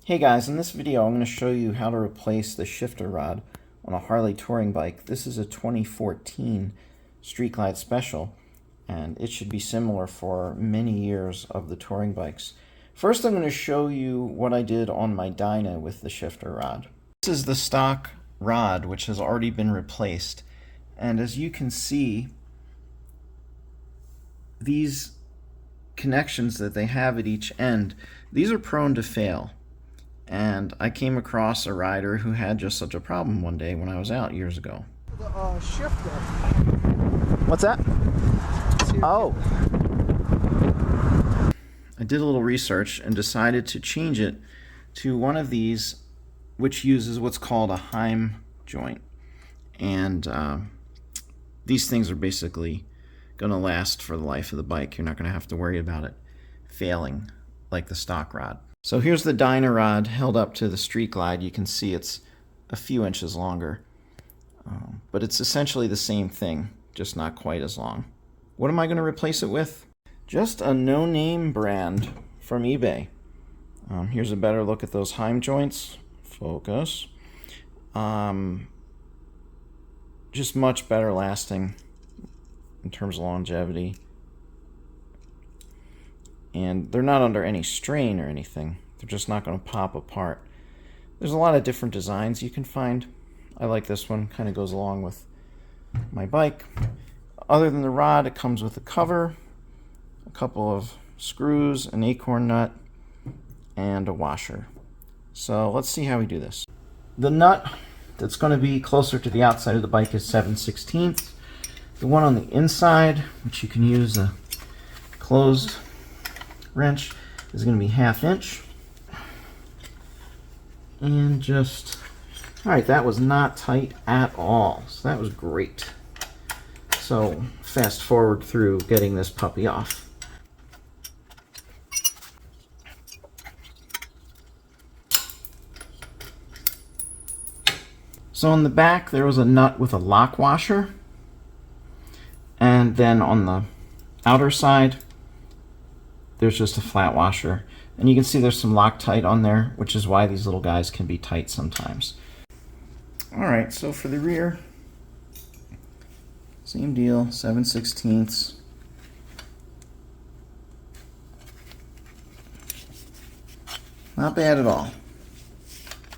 Hey guys, in this video I'm going to show you how to replace the shifter rod on a Harley touring bike. This is a 2014 Street Glide Special, and it should be similar for many years of the touring bikes. First I'm going to show you what I did on my Dyna with the shifter rod. This is the stock rod which has already been replaced, and as you can see, these connections that they have at each end, these are prone to fail. And I came across a rider who had just such a problem one day when I was out years ago. The shifter. What's that? Oh. I did a little research and decided to change it to one of these which uses what's called a Heim joint. And these things are basically going to last for the life of the bike. You're not going to have to worry about it failing like the stock rod. So here's the Dyna rod held up to the Street Glide. You can see it's a few inches longer, but it's essentially the same thing, just not quite as long. What am I going to replace it with? Just a no-name brand from eBay. Here's a better look at those Heim joints. Focus. Just much better lasting in terms of longevity. And they're not under any strain or anything. They're just not going to pop apart. There's a lot of different designs you can find. I like this one, kind of goes along with my bike. Other than the rod, it comes with a cover, a couple of screws, an acorn nut, and a washer. So let's see how we do this. The nut that's going to be closer to the outside of the bike is 7/16. The one on the inside, which you can use a closed wrench, is going to be 1/2 inch. And just, alright, that was not tight at all, so that was great. So fast forward through getting this puppy off. So on the back there was a nut with a lock washer, and then on the outer side there's just a flat washer. And you can see there's some Loctite on there, which is why these little guys can be tight sometimes. Alright, so for the rear, same deal, 7/16. Not bad at all.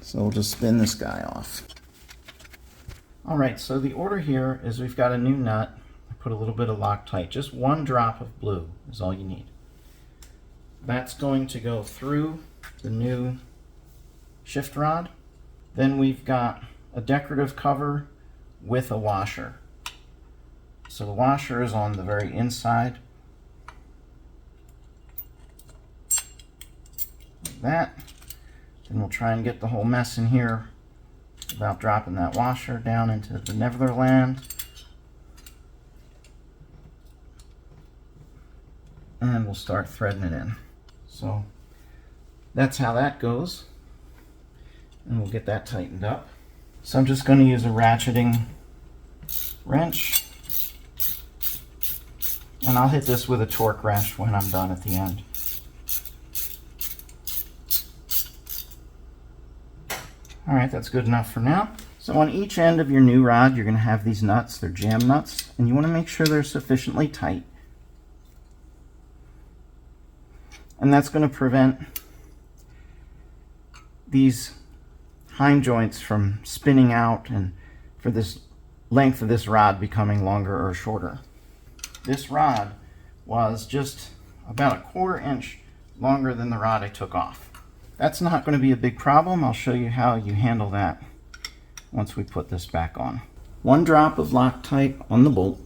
So we'll just spin this guy off. Alright, so the order here is we've got a new nut. I put a little bit of Loctite. Just one drop of blue is all you need. That's going to go through the new shift rod. Then we've got a decorative cover with a washer. So the washer is on the very inside. Like that. Then we'll try and get the whole mess in here without dropping that washer down into the Neverland. And we'll start threading it in. So that's how that goes, and we'll get that tightened up. So I'm just going to use a ratcheting wrench, and I'll hit this with a torque wrench when I'm done at the end. Alright, that's good enough for now. So on each end of your new rod you're going to have these nuts. They're jam nuts, and you want to make sure they're sufficiently tight. And that's going to prevent these Heim joints from spinning out and for this length of this rod becoming longer or shorter. This rod was just about 1/4 inch longer than the rod I took off. That's not going to be a big problem. I'll show you how you handle that once we put this back on. One drop of Loctite on the bolt.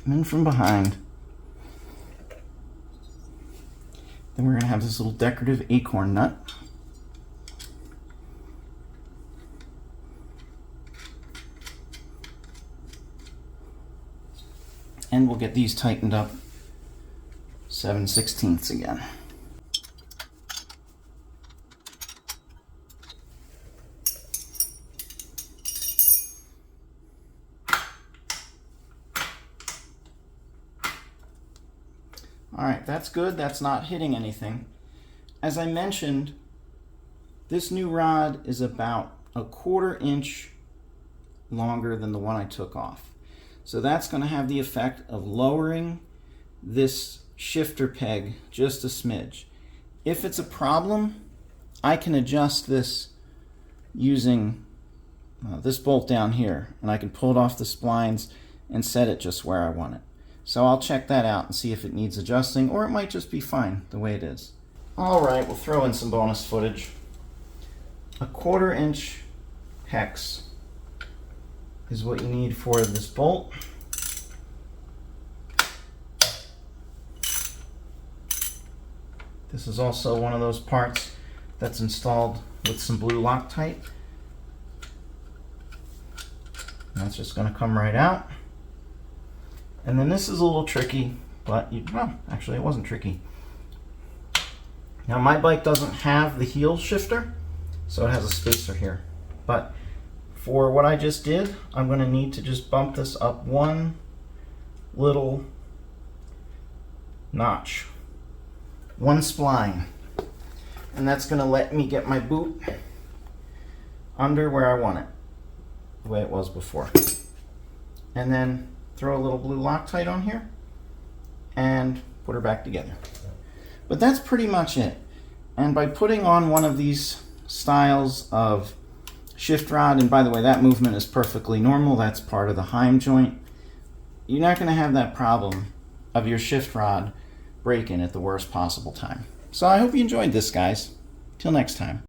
Come in from behind. Then we're going to have this little decorative acorn nut. And we'll get these tightened up 7/16 again. All right, that's good. That's not hitting anything. As I mentioned, this new rod is about 1/4 inch longer than the one I took off. So that's going to have the effect of lowering this shifter peg just a smidge. If it's a problem, I can adjust this using this bolt down here, and I can pull it off the splines and set it just where I want it. So I'll check that out and see if it needs adjusting, or it might just be fine the way it is. Alright, we'll throw in some bonus footage. 1/4 inch hex is what you need for this bolt. This is also one of those parts that's installed with some blue Loctite. That's just going to come right out. And then this is a little tricky, but well, actually it wasn't tricky. Now my bike doesn't have the heel shifter, so it has a spacer here. But for what I just did, I'm going to need to just bump this up one little notch, one spline. And that's going to let me get my boot under where I want it, the way it was before. And then throw a little blue Loctite on here and put her back together. But that's pretty much it. And by putting on one of these styles of shift rod, and by the way, that movement is perfectly normal, that's part of the Heim joint, you're not going to have that problem of your shift rod breaking at the worst possible time. So I hope you enjoyed this, guys. Till next time.